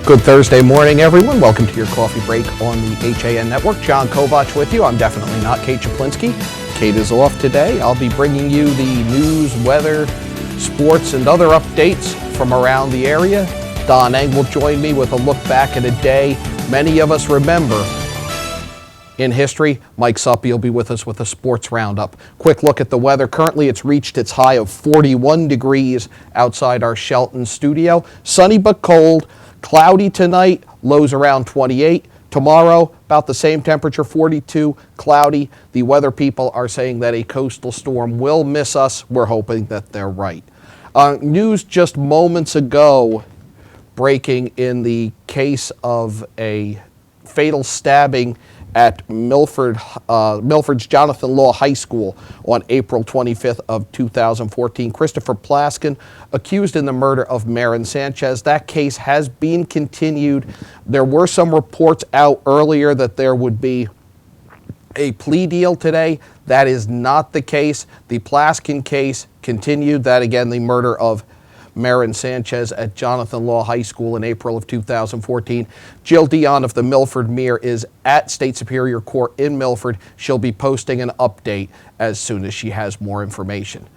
Good Thursday morning, everyone. Welcome to your coffee break on the HAN Network. John Kovach with you. I'm definitely not Kate Czaplinski. Kate is off today. I'll be bringing you the news, weather, sports, and other updates from around the area. Don Eng will join me with a look back at a day many of us remember in history. Mike Suppy will be with us with a sports roundup. Quick look at the weather. Currently, it's reached its high of 41 degrees outside our Shelton studio. Sunny but cold. Cloudy tonight, lows around 28. Tomorrow, about the same temperature, 42, cloudy. The weather people are saying that a coastal storm will miss us. We're hoping that they're right. News just moments ago breaking in the case of a fatal stabbing at Milford's Jonathan Law High School on April 25th of 2014. Christopher Plaskin, accused in the murder of Marin Sanchez. That case has been continued. There were some reports out earlier that there would be a plea deal today. That is not the case. The Plaskin case continued. That, again, the murder of Marin Sanchez at Jonathan Law High School in April of 2014. Jill Dion of the Milford Mirror is at State Superior Court in Milford. She'll be posting an update as soon as she has more information.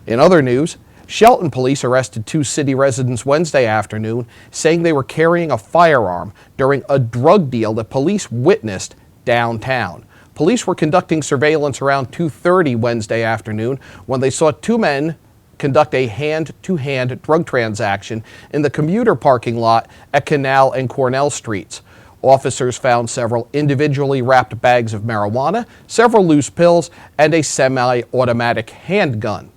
In other news, Shelton police arrested two city residents Wednesday afternoon, saying they were carrying a firearm during a drug deal that police witnessed downtown. Police were conducting surveillance around 2:30 Wednesday afternoon when they saw two men conduct a hand-to-hand drug transaction in the commuter parking lot at Canal and Cornell Streets. Officers found several individually wrapped bags of marijuana, several loose pills, and a semi-automatic handgun.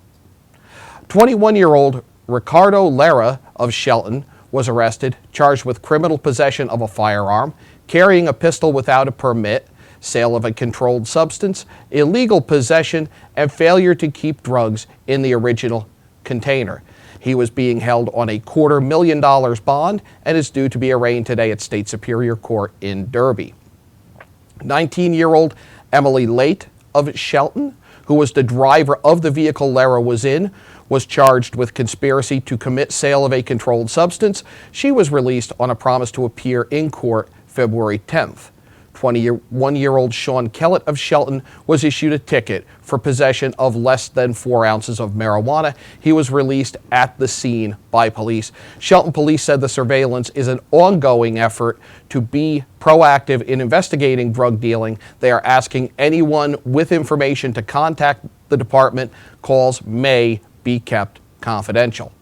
21-year-old Ricardo Lara of Shelton was arrested, charged with criminal possession of a firearm, carrying a pistol without a permit, sale of a controlled substance, illegal possession, and failure to keep drugs in the original container. He was being held on a $250,000 bond and is due to be arraigned today at State Superior Court in Derby. 19-year-old Emily Late of Shelton, who was the driver of the vehicle Lara was in, was charged with conspiracy to commit sale of a controlled substance. She was released on a promise to appear in court February 10th. 21-year-old Sean Kellett of Shelton was issued a ticket for possession of less than 4 ounces of marijuana. He was released at the scene by police. Shelton police said the surveillance is an ongoing effort to be proactive in investigating drug dealing. They are asking anyone with information to contact the department. Calls may be kept confidential.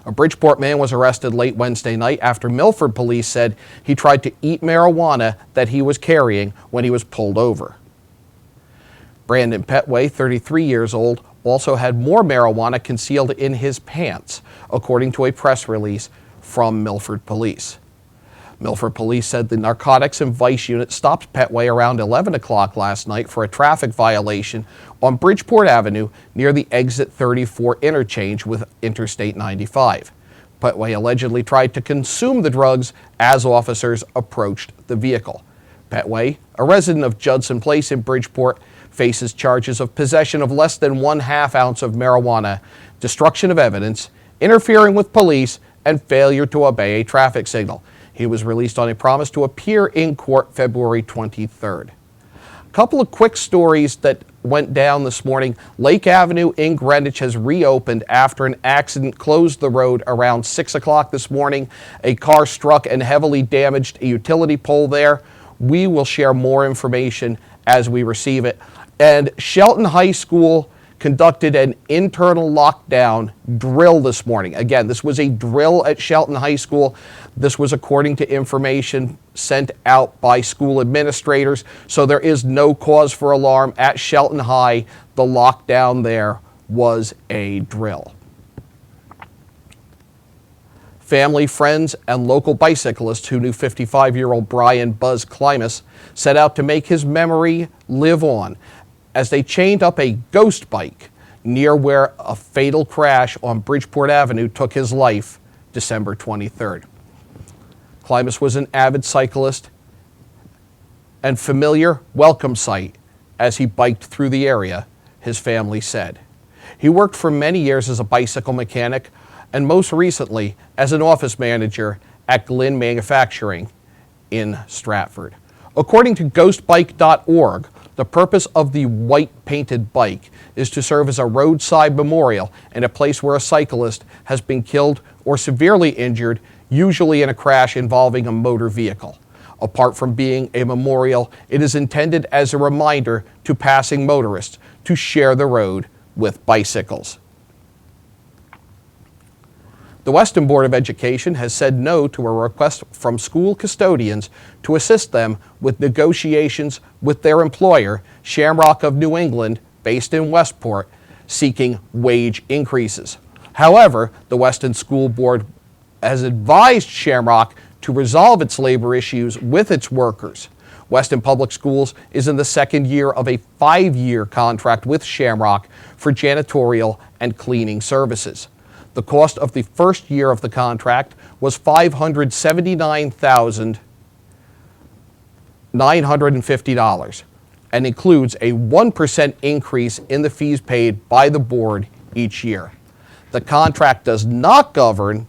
A Bridgeport man was arrested late Wednesday night after Milford police said he tried to eat marijuana that he was carrying when he was pulled over. Brandon Petway, 33 years old, also had more marijuana concealed in his pants, according to a press release from Milford police. Milford police said the Narcotics and Vice Unit stopped Petway around 11 o'clock last night for a traffic violation on Bridgeport Avenue near the Exit 34 interchange with Interstate 95. Petway allegedly tried to consume the drugs as officers approached the vehicle. Petway, a resident of Judson Place in Bridgeport, faces charges of possession of less than 1/2 ounce of marijuana, destruction of evidence, interfering with police, and failure to obey a traffic signal. He was released on a promise to appear in court February 23rd. A couple of quick stories that went down this morning. Lake Avenue in Greenwich has reopened after an accident closed the road around 6 o'clock this morning. A car struck and heavily damaged a utility pole there. We will share more information as we receive it. And Shelton High School conducted an internal lockdown drill this morning. Again, this was a drill at Shelton High School. This was according to information sent out by school administrators, so there is no cause for alarm at Shelton High. The lockdown there was a drill. Family, friends, and local bicyclists who knew 55-year-old Brian Buzz Klimas set out to make his memory live on as they chained up a ghost bike near where a fatal crash on Bridgeport Avenue took his life December 23rd. Klimas was an avid cyclist and familiar welcome sight as he biked through the area, his family said. He worked for many years as a bicycle mechanic and most recently as an office manager at Glynn Manufacturing in Stratford. According to ghostbike.org, the purpose of the white painted bike is to serve as a roadside memorial and a place where a cyclist has been killed or severely injured, usually in a crash involving a motor vehicle. Apart from being a memorial, it is intended as a reminder to passing motorists to share the road with bicycles. The Weston Board of Education has said no to a request from school custodians to assist them with negotiations with their employer, Shamrock of New England, based in Westport, seeking wage increases. However, the Weston School Board has advised Shamrock to resolve its labor issues with its workers. Weston Public Schools is in the second year of a 5-year contract with Shamrock for janitorial and cleaning services. The cost of the first year of the contract was $579,950 and includes a 1% increase in the fees paid by the board each year. The contract does not govern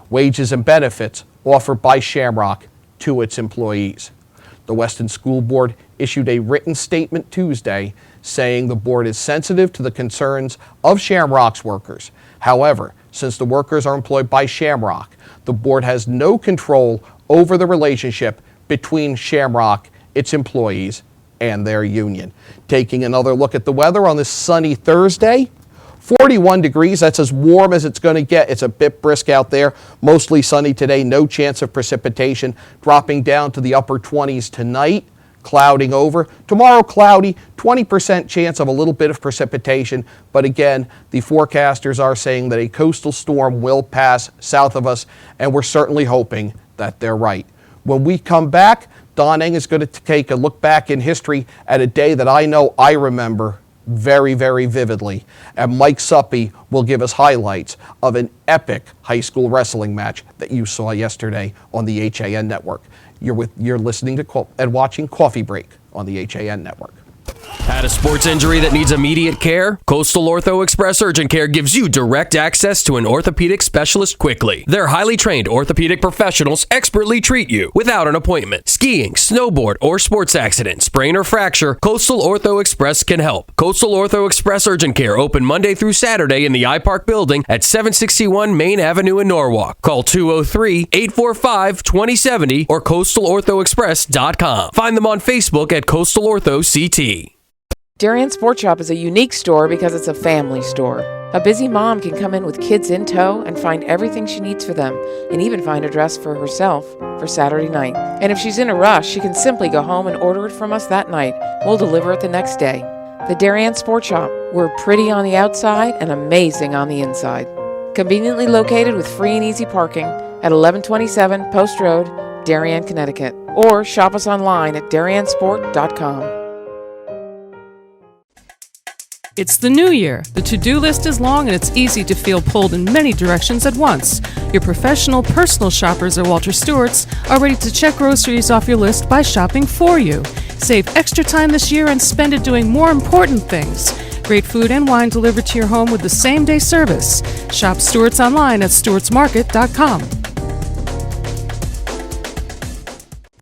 wages and benefits offered by Shamrock to its employees. The Weston School Board issued a written statement Tuesday saying the board is sensitive to the concerns of Shamrock's workers. However, since the workers are employed by Shamrock, the board has no control over the relationship between Shamrock, its employees, and their union. Taking another look at the weather on this sunny Thursday, 41 degrees, that's as warm as it's going to get. It's a bit brisk out there, mostly sunny today, no chance of precipitation, dropping down to the upper 20s tonight. Clouding over. Tomorrow, cloudy, 20% chance of a little bit of precipitation. But again, the forecasters are saying that a coastal storm will pass south of us, and we're certainly hoping that they're right. When we come back, Don Eng is going to take a look back in history at a day that I know I remember very, very vividly. And Mike Suppy will give us highlights of an epic high school wrestling match that you saw yesterday on the HAN network. You're listening to and watching Coffee Break on the HAN network. Had a sports injury that needs immediate care? Coastal Ortho Express Urgent Care gives you direct access to an orthopedic specialist quickly. Their highly trained orthopedic professionals expertly treat you without an appointment. Skiing, snowboard, or sports accident, sprain or fracture, Coastal Ortho Express can help. Coastal Ortho Express Urgent Care open Monday through Saturday in the iPark building at 761 Main Avenue in Norwalk. Call 203-845-2070 or coastalorthoexpress.com. Find them on Facebook at Coastal Ortho CT. Darien Sport Shop is a unique store because it's a family store. A busy mom can come in with kids in tow and find everything she needs for them, and even find a dress for herself for Saturday night. And if she's in a rush, she can simply go home and order it from us that night. We'll deliver it the next day. The Darien Sport Shop. We're pretty on the outside and amazing on the inside. Conveniently located with free and easy parking at 1127 Post Road, Darien, Connecticut. Or shop us online at dariensport.com. It's the new year. The to-do list is long and it's easy to feel pulled in many directions at once. Your professional personal shoppers at Walter Stewart's are ready to check groceries off your list by shopping for you. Save extra time this year and spend it doing more important things. Great food and wine delivered to your home with the same-day service. Shop Stewart's online at stewartsmarket.com.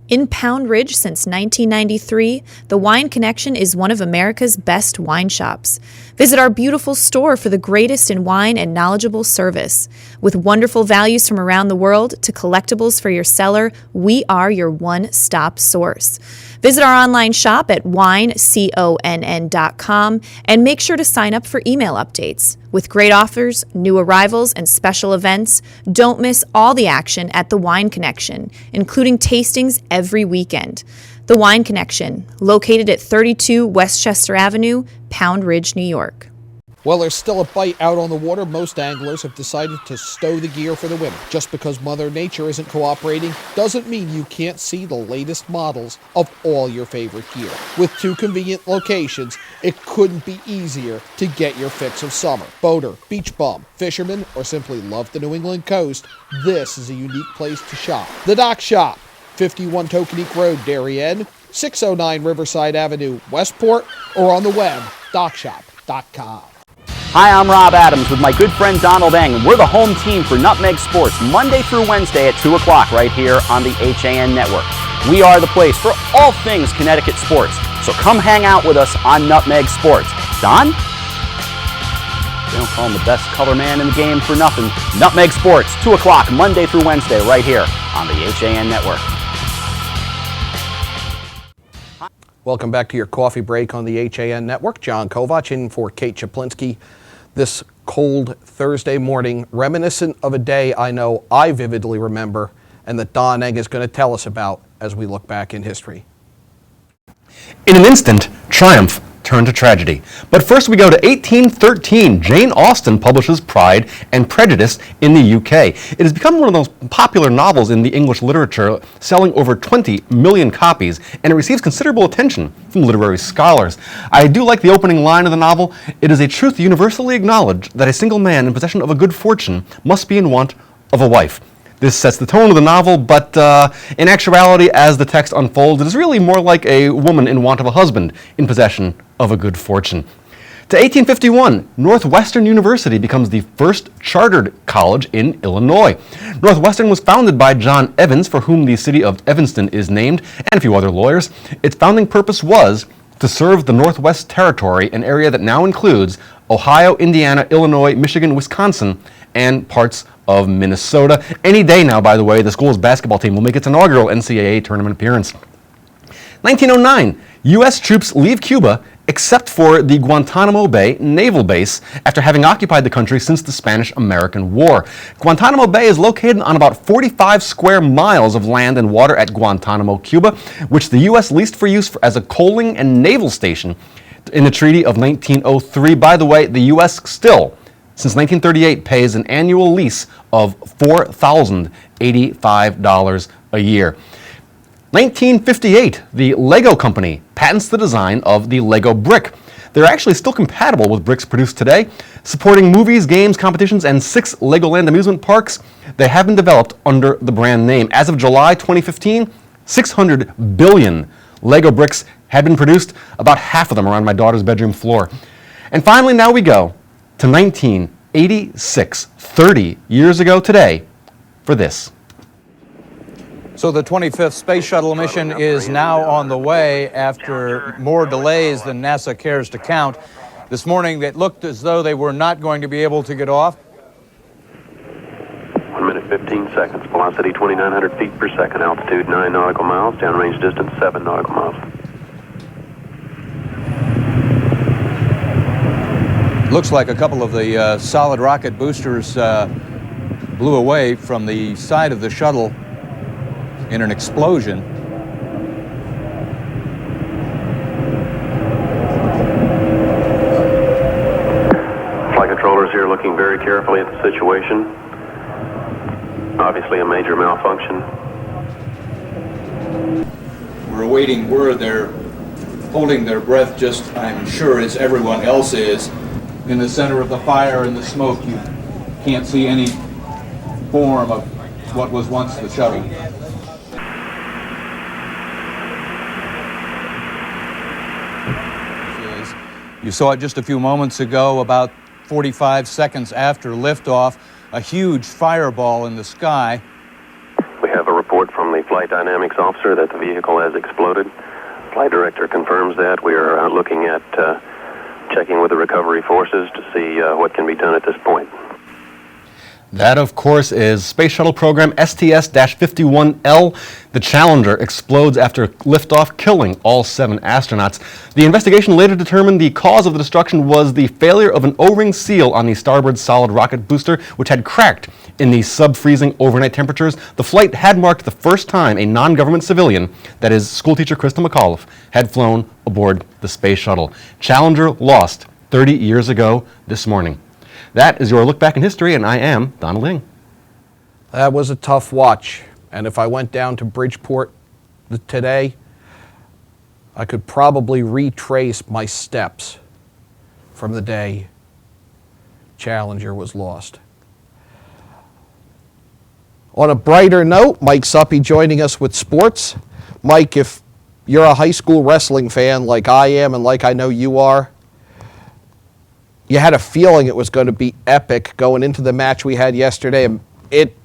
In Pound Ridge since 1993, the Wine Connection is one of America's best wine shops. Visit our beautiful store for the greatest in wine and knowledgeable service. With wonderful values from around the world to collectibles for your cellar, we are your one-stop source. Visit our online shop at wineconn.com and make sure to sign up for email updates. With great offers, new arrivals, and special events, don't miss all the action at The Wine Connection, including tastings every weekend. The Wine Connection, located at 32 Westchester Avenue, Pound Ridge, New York. Well, there's still a bite out on the water. Most anglers have decided to stow the gear for the winter. Just because Mother Nature isn't cooperating doesn't mean you can't see the latest models of all your favorite gear. With 2 convenient locations, it couldn't be easier to get your fix of summer. Boater, beach bum, fisherman, or simply love the New England coast, this is a unique place to shop. The Dock Shop, 51 Tokenique Road, Darien, 609 Riverside Avenue, Westport, or on the web, dockshop.com. Hi, I'm Rob Adams with my good friend Donald Eng, and we're the home team for Nutmeg Sports, Monday through Wednesday at 2 o'clock right here on the HAN Network. We are the place for all things Connecticut sports, so come hang out with us on Nutmeg Sports. Don? They don't call him the best color man in the game for nothing. Nutmeg Sports, 2 o'clock, Monday through Wednesday, right here on the HAN Network. Welcome back to your coffee break on the HAN Network. John Kovach in for Kate Czaplinski this cold Thursday morning, reminiscent of a day I know I vividly remember and that Don Eng is going to tell us about as we look back in history. In an instant, triumph turned to tragedy. But first we go to 1813. Jane Austen publishes Pride and Prejudice in the UK. It has become one of those popular novels in the English literature, selling over 20 million copies, and it receives considerable attention from literary scholars. I do like the opening line of the novel. It is a truth universally acknowledged that a single man in possession of a good fortune must be in want of a wife. This sets the tone of the novel, but in actuality, as the text unfolds, it is really more like a woman in want of a husband in possession of a good fortune. To 1851, Northwestern University becomes the first chartered college in Illinois. Northwestern was founded by John Evans, for whom the city of Evanston is named, and a few other lawyers. Its founding purpose was to serve the Northwest Territory, an area that now includes Ohio, Indiana, Illinois, Michigan, Wisconsin, and parts of Minnesota. Any day now, by the way, the school's basketball team will make its inaugural NCAA tournament appearance. 1909, U.S. troops leave Cuba except for the Guantanamo Bay naval base after having occupied the country since the Spanish-American War. Guantanamo Bay is located on about 45 square miles of land and water at Guantanamo, Cuba, which the U.S. leased for use as a coaling and naval station in the Treaty of 1903. By the way, the U.S. still, since 1938, pays an annual lease of $4,085 a year. 1958, the Lego Company patents the design of the Lego brick. They're actually still compatible with bricks produced today. Supporting movies, games, competitions, and 6 Legoland amusement parks, they have been developed under the brand name. As of July 2015, 600 billion Lego bricks had been produced, about half of them are on my daughter's bedroom floor. And finally, now we go to 1986, 30 years ago today, for this. So the 25th Space Shuttle mission is now on the way after more delays than NASA cares to count. This morning it looked as though they were not going to be able to get off. 1 minute 15 seconds, velocity 2,900 feet per second, altitude 9 nautical miles, downrange distance 7 nautical miles. Looks like a couple of the solid rocket boosters blew away from the side of the shuttle in an explosion. Flight controllers here looking very carefully at the situation. Obviously a major malfunction. We're awaiting word. They're holding their breath, just, I'm sure, as everyone else is. In the center of the fire and the smoke, you can't see any form of what was once the shuttle. You saw it just a few moments ago, about 45 seconds after liftoff, a huge fireball in the sky. We have a report from the flight dynamics officer that the vehicle has exploded. Flight director confirms that. We are looking at checking with the recovery forces to see what can be done at this point. That, of course, is Space Shuttle Program STS-51L. The Challenger explodes after liftoff, killing all 7 astronauts. The investigation later determined the cause of the destruction was the failure of an O-ring seal on the starboard solid rocket booster, which had cracked in the sub-freezing overnight temperatures. The flight had marked the first time a non-government civilian, that is, schoolteacher Krista McAuliffe, had flown aboard the Space Shuttle. Challenger lost 30 years ago this morning. That is your look back in history, and I am Donald Eng. That was a tough watch, and if I went down to Bridgeport today, I could probably retrace my steps from the day Challenger was lost. On a brighter note, Mike Suppy joining us with sports. Mike, if you're a high school wrestling fan like I am and like I know you are, You had a feeling it was going to be epic going into the match we had yesterday, and it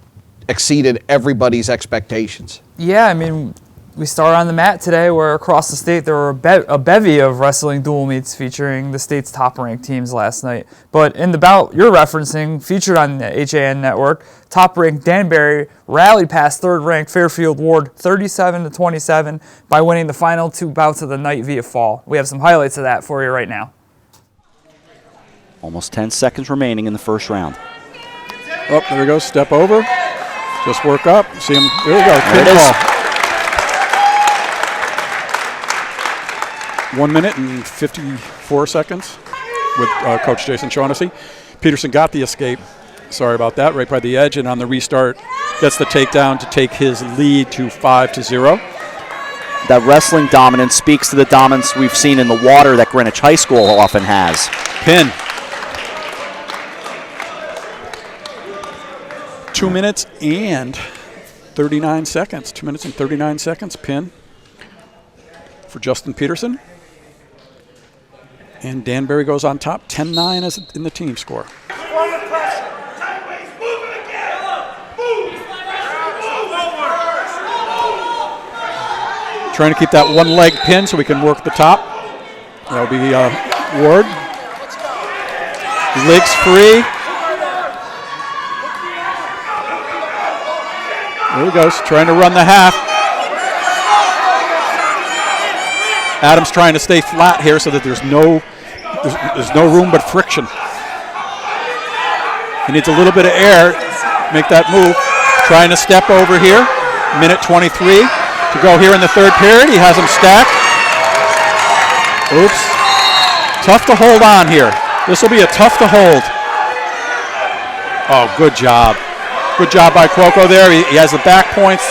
exceeded everybody's expectations. Yeah, I mean, we started on the mat today where across the state there were a bevy of wrestling dual meets featuring the state's top-ranked teams last night. But in the bout you're referencing, featured on the HAN network, top-ranked Danbury rallied past third-ranked Fairfield Ward 37-27 by winning the final 2 bouts of the night via fall. We have some highlights of that for you right now. Almost 10 seconds remaining in the first round. Oh, there we go. Step over. Just work up. See him. There we go. There it is. 1 minute and 54 seconds with Coach Jason Shaughnessy. Peterson got the escape. Sorry about that. Right by the edge, and on the restart, gets the takedown to take his lead to 5-0. That wrestling dominance speaks to the dominance we've seen in the water that Greenwich High School often has. Pin. 2 minutes and 39 seconds. 2 minutes and 39 seconds. Pin for Justin Peterson. And Danbury goes on top, 10-9 as in the team score. Trying to keep that one leg pin so we can work the top. That'll be Ward. Legs free. There he goes, trying to run the half. Adams trying to stay flat here so that there's no room but friction. He needs a little bit of air, make that move. Trying to step over here. Minute 23 to go here in the third period. He has him stacked. Oops. Tough to hold on here. This will be a tough to hold. Oh, good job. Good job by Cuoco there. He has the back points.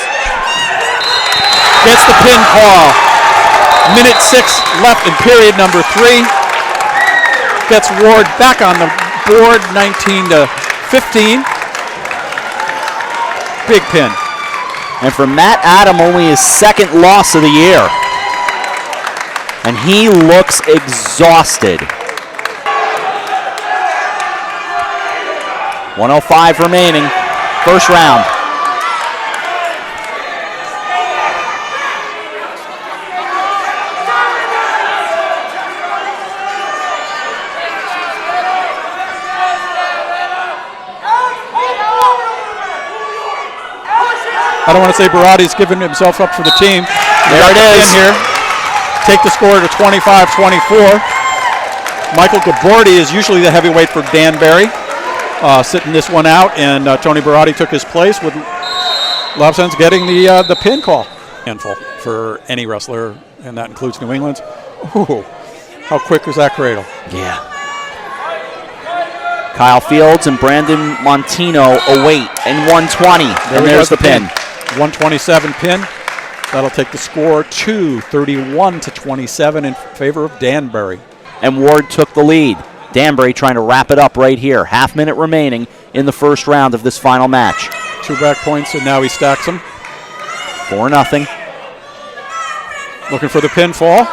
Gets the pin call. Minute 6 left in period number 3. Gets Ward back on the board, 19-15. Big pin. And for Matt Adam, only his second loss of the year. And he looks exhausted. 1:05 remaining, first round. I don't want to say Barati's giving himself up for the team. There it is. Here. Take the score to 25-24. Michael Gabordi is usually the heavyweight for Danbury, sitting this one out, and Tony Barati took his place with Lobson's getting the pin call. Handful for any wrestler, and that includes New England's. Ooh, how quick was that cradle? Yeah. Kyle Fields and Brandon Montino await, and 120, and there's the pin. 127 pin. That'll take the score to 31-27 in favor of Danbury. And Ward took the lead. Danbury trying to wrap it up right here. Half minute remaining in the first round of this final match. 2 back points, and now he stacks them. 4-0. Looking for the pinfall.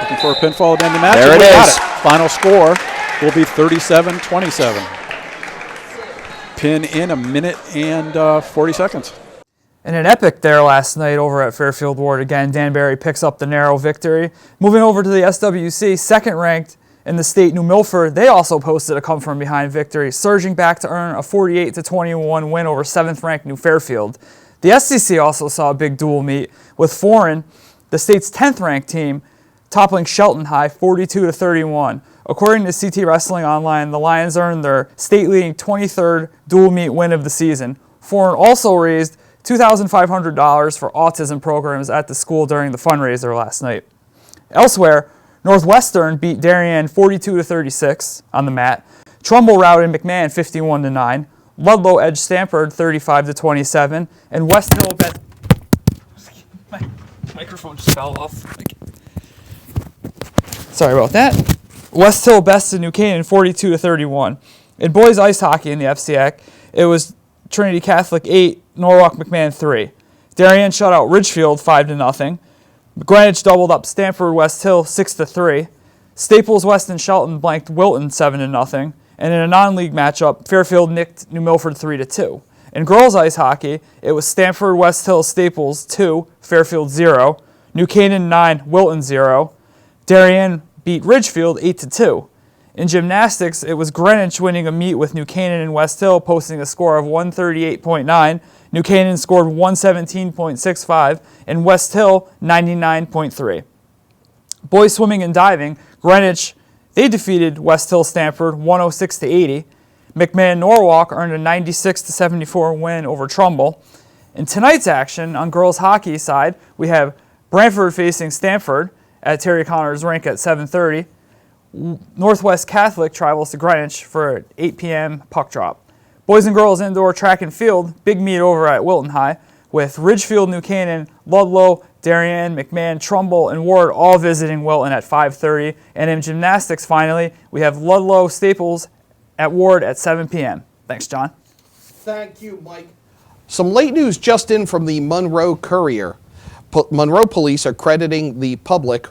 Looking for a pinfall at the end of the match. There it is. Final score will be 37-27. Pin in a minute and 40 seconds. And an epic there last night over at Fairfield Ward. Again, Danbury picks up the narrow victory. Moving over to the SWC, second ranked in the state, New Milford, they also posted a come-from-behind victory, surging back to earn a 48-21 win over 7th ranked New Fairfield. The SCC also saw a big dual meet with Foreign, the state's 10th ranked team, toppling Shelton High 42-31. According to CT Wrestling Online, the Lions earned their state-leading 23rd dual meet win of the season. Foreign also raised $2,500 for autism programs at the school during the fundraiser last night. Elsewhere, Northwestern beat Darien 42-36 on the mat. Trumbull routed McMahon 51-9. Ludlow edged Stanford 35-27, and West Hill bet. My microphone just fell off. Sorry about that. West Hill bested New Canaan 42-31. In boys ice hockey in the FCAC, it was Trinity Catholic 8, Norwalk McMahon 3. Darien shut out Ridgefield 5-0. Greenwich doubled up Stamford West Hill 6-3. Staples Weston Shelton blanked Wilton 7-0. And in a non-league matchup, Fairfield nicked New Milford 3-2. In girls ice hockey, it was Stamford West Hill Staples 2, Fairfield 0. New Canaan 9, Wilton 0. Darien beat Ridgefield 8-2. In gymnastics, it was Greenwich winning a meet with New Canaan and West Hill, posting a score of 138.9. New Canaan scored 117.65, and West Hill 99.3. Boys swimming and diving, Greenwich, they defeated West Hill Stamford 106-80. McMahon Norwalk earned a 96-74 win over Trumbull. In tonight's action on girls hockey side, we have Brantford facing Stamford at Terry Connor's rink at 7:30. Northwest Catholic travels to Greenwich for an 8 p.m. puck drop. Boys and girls indoor track and field, big meet over at Wilton High, with Ridgefield, New Canaan, Ludlow, Darien, McMahon, Trumbull, and Ward all visiting Wilton at 5:30. And in gymnastics, finally, we have Ludlow Staples at Ward at 7 p.m. Thanks, John. Thank you, Mike. Some late news just in from the Monroe Courier. Monroe police are crediting the public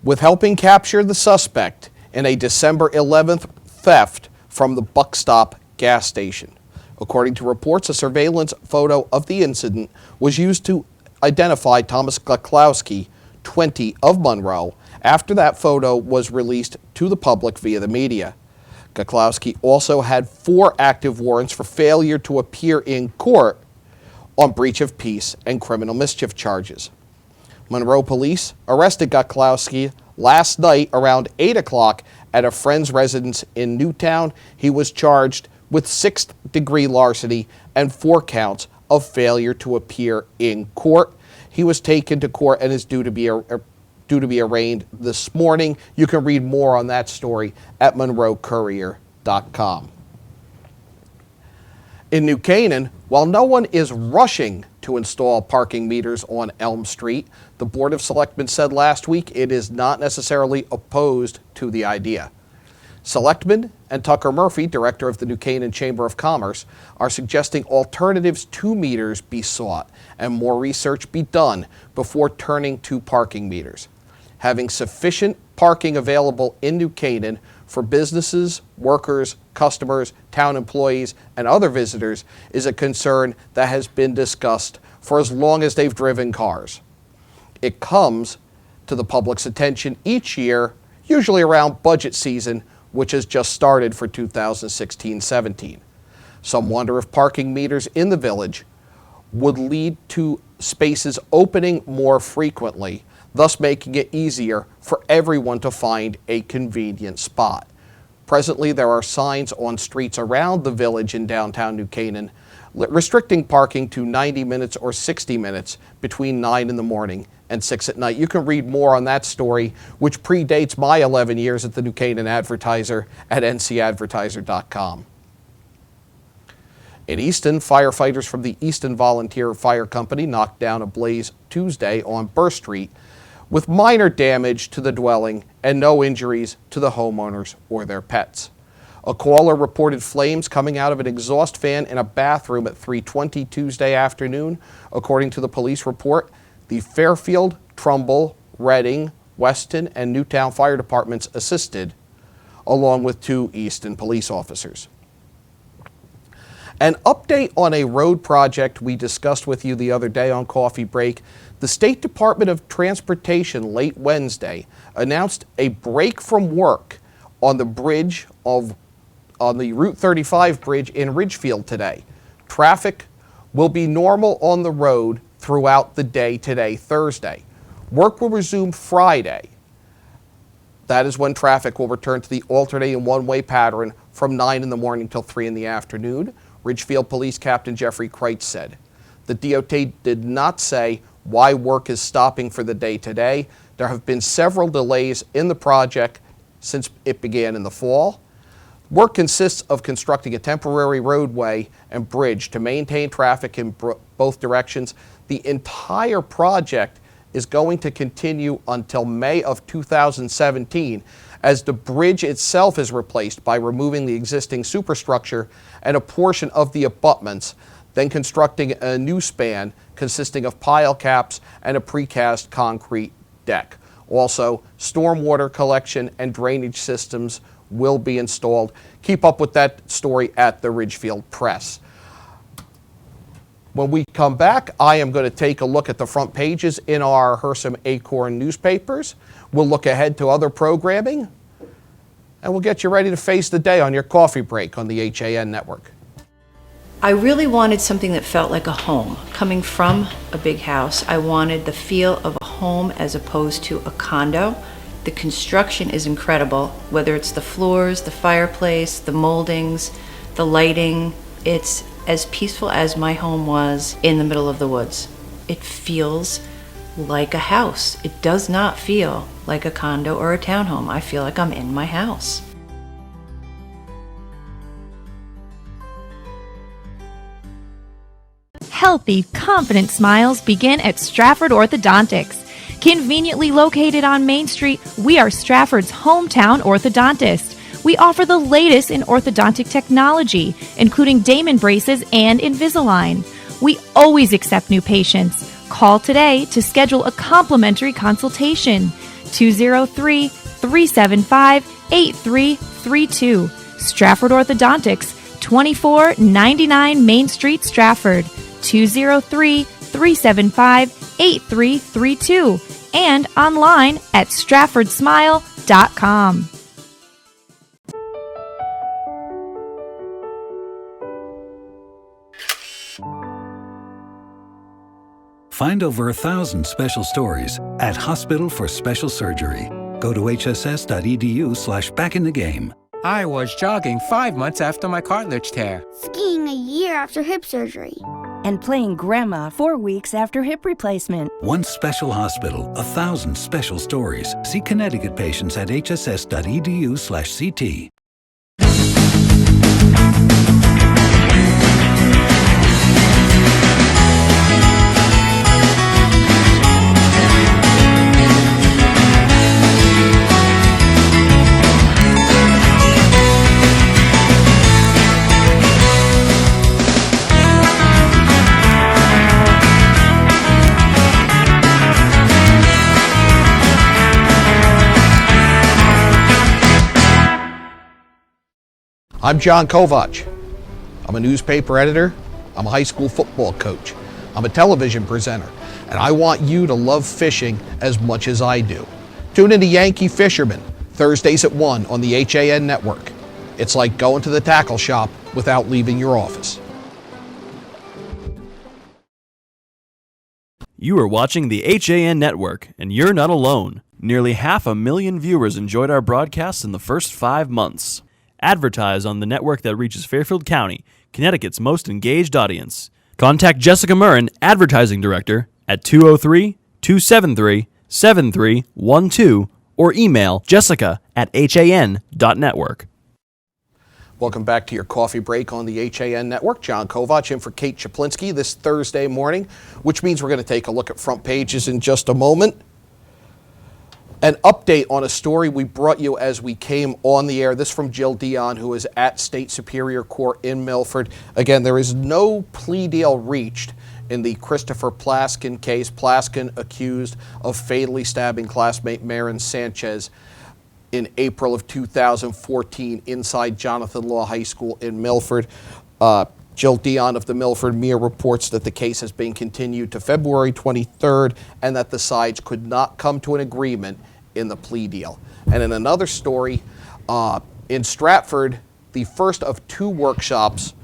with helping capture the suspect in a December 11th theft from the Buck Stop gas station. According to reports, a surveillance photo of the incident was used to identify Thomas Gaklowski, 20, of Monroe, after that photo was released to the public via the media. Gaklowski also had 4 active warrants for failure to appear in court on breach of peace and criminal mischief charges. Monroe police arrested Gaklowski last night around 8 o'clock at a friend's residence in Newtown. He was charged with 6th-degree larceny and 4 counts of failure to appear in court. He was taken to court and is due to be arraigned this morning. You can read more on that story at monroecourier.com. In New Canaan, while no one is rushing to install parking meters on Elm Street, the Board of Selectmen said last week it is not necessarily opposed to the idea. Selectman and Tucker Murphy, director of the New Canaan Chamber of Commerce, are suggesting alternatives to meters be sought and more research be done before turning to parking meters. Having sufficient parking available in New Canaan for businesses, workers, customers, town employees, and other visitors is a concern that has been discussed for as long as they've driven cars. It comes to the public's attention each year, usually around budget season, which has just started for 2016-17. Some wonder if parking meters in the village would lead to spaces opening more frequently, thus making it easier for everyone to find a convenient spot. Presently, there are signs on streets around the village in downtown New Canaan restricting parking to 90 minutes or 60 minutes between 9 in the morning and 6 at night. You can read more on that story, which predates my 11 years at the New Canaan Advertiser at ncadvertiser.com. In Easton, firefighters from the Easton Volunteer Fire Company knocked down a blaze Tuesday on Burr Street with minor damage to the dwelling and no injuries to the homeowners or their pets. A caller reported flames coming out of an exhaust fan in a bathroom at 3:20 Tuesday afternoon. According to the police report, the Fairfield, Trumbull, Reading, Weston, and Newtown fire departments assisted, along with 2 Easton police officers. An update on a road project we discussed with you the other day on Coffee Break. The State Department of Transportation late Wednesday announced a break from work on the Route 35 bridge in Ridgefield today. Traffic will be normal on the road throughout the day today, Thursday. Work will resume Friday. That is when traffic will return to the alternating one-way pattern from 9 in the morning till 3 in the afternoon. Ridgefield Police Captain Jeffrey Kreitz said. The DOT did not say why work is stopping for the day today. There have been several delays in the project since it began in the fall. Work consists of constructing a temporary roadway and bridge to maintain traffic in both directions. The entire project is going to continue until May of 2017 as the bridge itself is replaced by removing the existing superstructure and a portion of the abutments then constructing a new span consisting of pile caps and a precast concrete deck. Also, stormwater collection and drainage systems will be installed. Keep up with that story at the Ridgefield Press. When we come back, I am going to take a look at the front pages in our Hersom Acorn newspapers. We'll look ahead to other programming, and we'll get you ready to face the day on your coffee break on the HAN network. I really wanted something that felt like a home. Coming from a big house, I wanted the feel of a home as opposed to a condo. The construction is incredible, whether it's the floors, the fireplace, the moldings, the lighting. It's as peaceful as my home was in the middle of the woods. It feels like a house. It does not feel like a condo or a townhome. I feel like I'm in my house. Healthy, confident smiles begin at Stratford Orthodontics. Conveniently located on Main Street, we are Stratford's hometown orthodontist. We offer the latest in orthodontic technology, including Damon braces and Invisalign. We always accept new patients. Call today to schedule a complimentary consultation. 203-375-8332. Stratford Orthodontics, 2499 Main Street, Stratford. 203-375-8332. And online at stratfordsmile.com. Find over 1,000 special stories at Hospital for Special Surgery. Go to hss.edu/backinthegame. I was jogging 5 months after my cartilage tear. Skiing a year after hip surgery. And playing grandma 4 weeks after hip replacement. One special hospital, 1,000 special stories. See Connecticut patients at hss.edu/CT. I'm John Kovach. I'm a newspaper editor. I'm a high school football coach. I'm a television presenter, and I want you to love fishing as much as I do. Tune in to Yankee Fisherman, Thursdays at 1 on the HAN network. It's like going to the tackle shop without leaving your office. You are watching the HAN network, and you're not alone. Nearly 500,000 viewers enjoyed our broadcasts in the first 5 months. Advertise on the network that reaches Fairfield County, Connecticut's most engaged audience. Contact Jessica Murrin, Advertising Director, at 203-273-7312 or email jessica@han.network. Welcome back to your coffee break on the HAN network. John Kovach in for Kate Czaplinski this Thursday morning, which means we're going to take a look at front pages in just a moment. An update on a story we brought you as we came on the air. This from Jill Dion, who is at State Superior Court in Milford. Again, there is no plea deal reached in the Christopher Plaskin case. Plaskin accused of fatally stabbing classmate Marin Sanchez in April of 2014 inside Jonathan Law High School in Milford. Jill Dion of the Milford Mirror reports that the case has been continued to February 23rd and that the sides could not come to an agreement in the plea deal. And in another story, in Stratford, the first of 2 workshops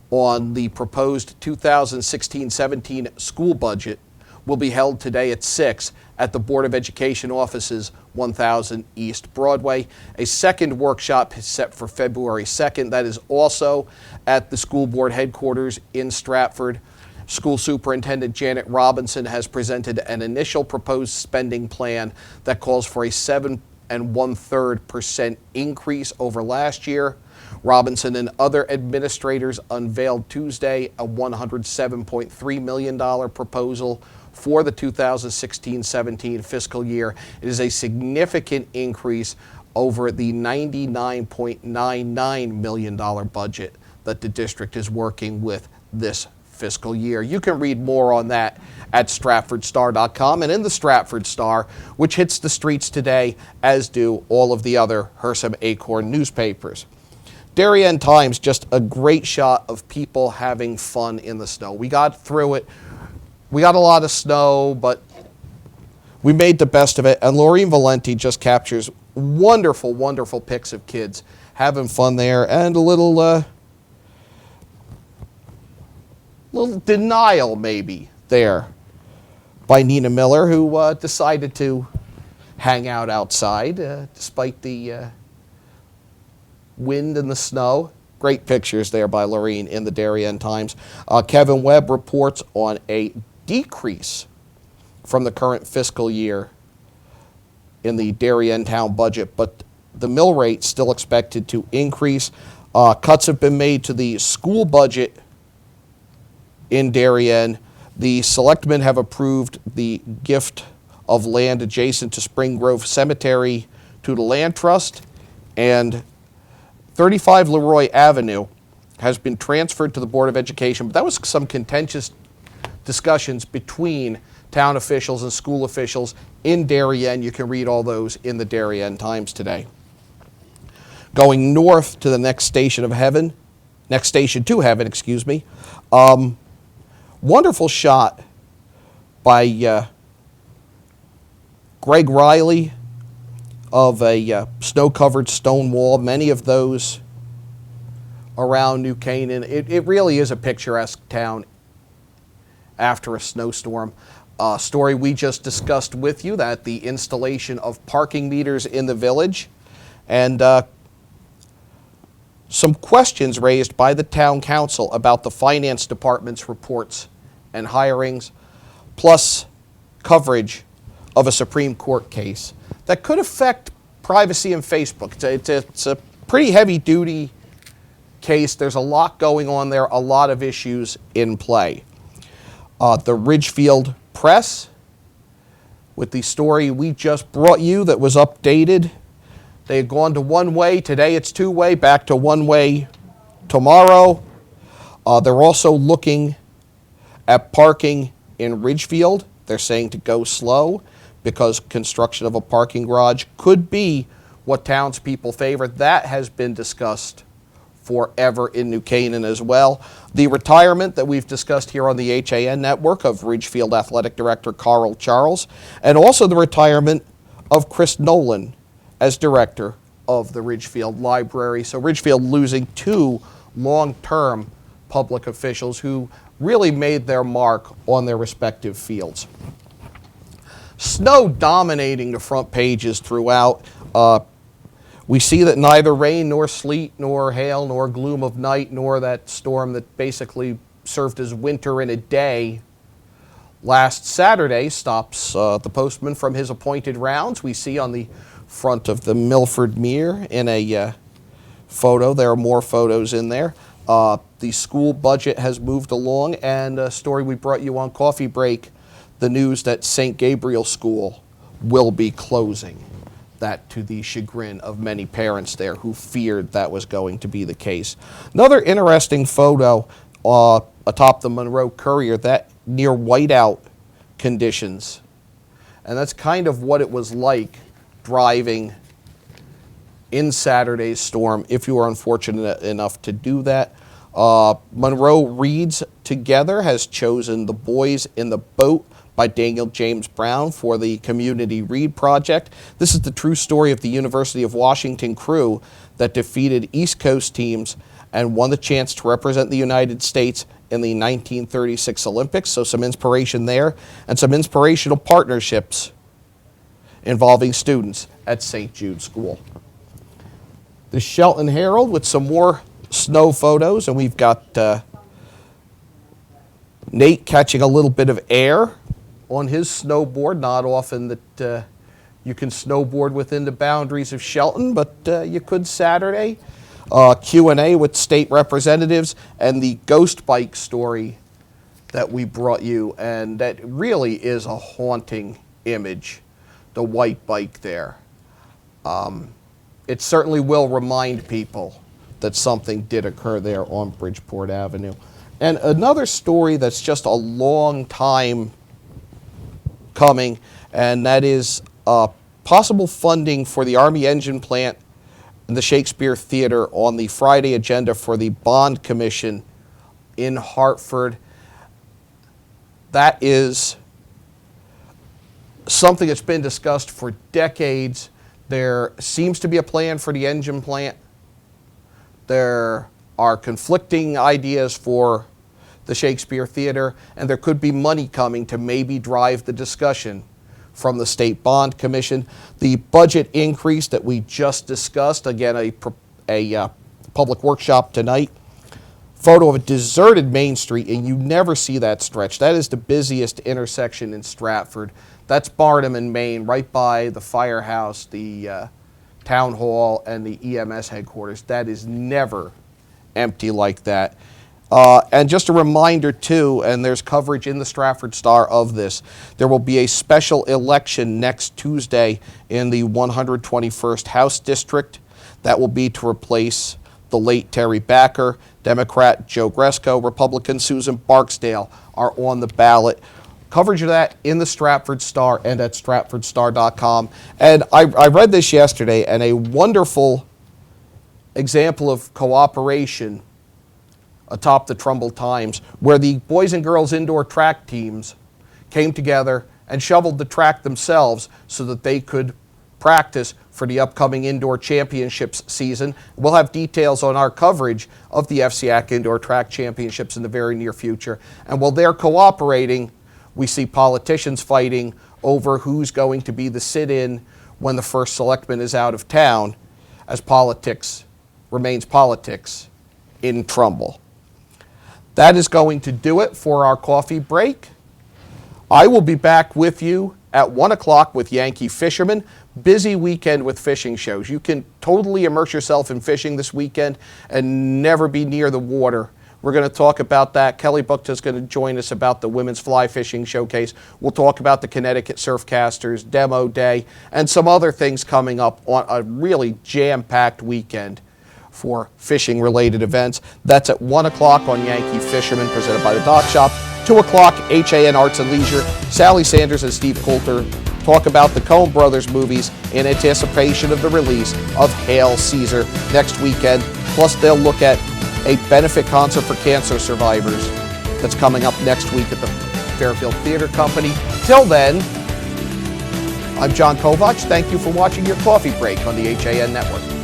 on the proposed 2016-17 school budget will be held today at 6 at the Board of Education offices, 1000 East Broadway. A second workshop is set for February 2nd. That is also at the school board headquarters in Stratford. School Superintendent Janet Robinson has presented an initial proposed spending plan that calls for a 7 1/3% increase over last year. Robinson and other administrators unveiled Tuesday a $107.3 million proposal for the 2016-17 fiscal year. It is a significant increase over the $99.99 million budget that the district is working with this fiscal year. You can read more on that at StratfordStar.com and in the Stratford Star, which hits the streets today, as do all of the other Hersham Acorn newspapers. Darien Times, just a great shot of people having fun in the snow. We got through it. We got a lot of snow, but we made the best of it. And Laureen Valenti just captures wonderful, wonderful pics of kids having fun there, and a little denial maybe there by Nina Miller, who decided to hang out outside despite the wind and the snow. Great pictures there by Laureen in the Darien Times. Kevin Webb reports on a decrease from the current fiscal year in the Darien town budget, but the mill rate still expected to increase. Cuts have been made to the school budget in Darien. The selectmen have approved the gift of land adjacent to Spring Grove Cemetery to the Land Trust, and 35 Leroy Avenue has been transferred to the Board of Education, but that was some contentious discussions between town officials and school officials in Darien. You can read all those in the Darien Times today. Going north to the next station to heaven, wonderful shot by Greg Riley of a snow-covered stone wall, many of those around New Canaan. It really is a picturesque town after a snowstorm. Story we just discussed with you, that the installation of parking meters in the village, and some questions raised by the town council about the finance department's reports and hirings, plus coverage of a Supreme Court case that could affect privacy in Facebook. It's a pretty heavy-duty case. There's a lot going on there, a lot of issues in play. The Ridgefield Press, with the story we just brought you that was updated. They had gone to one-way. Today it's two-way, back to one-way tomorrow. They're also looking at parking in Ridgefield. They're saying to go slow because construction of a parking garage could be what townspeople favor. That has been discussed forever in New Canaan as well. The retirement that we've discussed here on the HAN network of Ridgefield Athletic Director Carl Charles, and also the retirement of Chris Nolan as director of the Ridgefield Library. So Ridgefield losing two long-term public officials who really made their mark on their respective fields. Snow dominating the front pages throughout. We see that neither rain nor sleet nor hail nor gloom of night nor that storm that basically served as winter in a day last Saturday stops the postman from his appointed rounds. We see on the front of the Milford Mirror in a photo. There are more photos in there. The school budget has moved along, and a story we brought you on Coffee Break, the news that St. Gabriel School will be closing. That to the chagrin of many parents there who feared that was going to be the case. Another interesting photo atop the Monroe Courier, that near whiteout conditions. And that's kind of what it was like driving in Saturday's storm, if you were unfortunate enough to do that. Monroe Reads Together has chosen The Boys in the Boat by Daniel James Brown for the Community Read Project. This is the true story of the University of Washington crew that defeated East Coast teams and won the chance to represent the United States in the 1936 Olympics. So some inspiration there, and some inspirational partnerships involving students at St. Jude School. The Shelton Herald with some more snow photos, and we've got Nate catching a little bit of air on his snowboard. Not often that you can snowboard within the boundaries of Shelton, but you could Saturday. Q&A with state representatives, and the ghost bike story that we brought you, and that really is a haunting image, the white bike there. It certainly will remind people that something did occur there on Bridgeport Avenue. And another story that's just a long time coming, and that is possible funding for the Army Engine Plant and the Shakespeare Theater on the Friday agenda for the Bond Commission in Hartford. That is something that's been discussed for decades. There seems to be a plan for the engine plant. There are conflicting ideas for the Shakespeare Theater, and there could be money coming to maybe drive the discussion from the State Bond Commission. The budget increase that we just discussed, again, a public workshop tonight. Photo of a deserted Main Street, and you never see that stretch. That is the busiest intersection in Stratford. That's Barnum and Main, right by the firehouse, the town hall, and the EMS headquarters. That is never empty like that. And just a reminder, too, and there's coverage in the Stratford Star of this, there will be a special election next Tuesday in the 121st House District. That will be to replace the late Terry Backer. Democrat Joe Gresco, Republican Susan Barksdale are on the ballot. Coverage of that in the Stratford Star and at stratfordstar.com. And I read this yesterday, and a wonderful example of cooperation atop the Trumbull Times, where the boys and girls indoor track teams came together and shoveled the track themselves so that they could practice for the upcoming indoor championships season. We'll have details on our coverage of the FCAC Indoor Track Championships in the very near future. And while they're cooperating, we see politicians fighting over who's going to be the sit-in when the first selectman is out of town, as politics remains politics in Trumbull. That is going to do it for our coffee break. I will be back with you at 1 o'clock with Yankee Fisherman. Busy weekend with fishing shows. You can totally immerse yourself in fishing this weekend and never be near the water. We're going to talk about that. Kelly Buckta is going to join us about the Women's Fly Fishing Showcase. We'll talk about the Connecticut Surfcasters Demo Day and some other things coming up on a really jam-packed weekend for fishing-related events. That's at 1 o'clock on Yankee Fisherman, presented by the Dock Shop. 2 o'clock, HAN Arts and Leisure. Sally Sanders and Steve Coulter talk about the Coen Brothers movies in anticipation of the release of Hail Caesar next weekend. Plus, they'll look at a benefit concert for cancer survivors that's coming up next week at the Fairfield Theater Company. Till then, I'm John Kovach. Thank you for watching your coffee break on the HAN Network.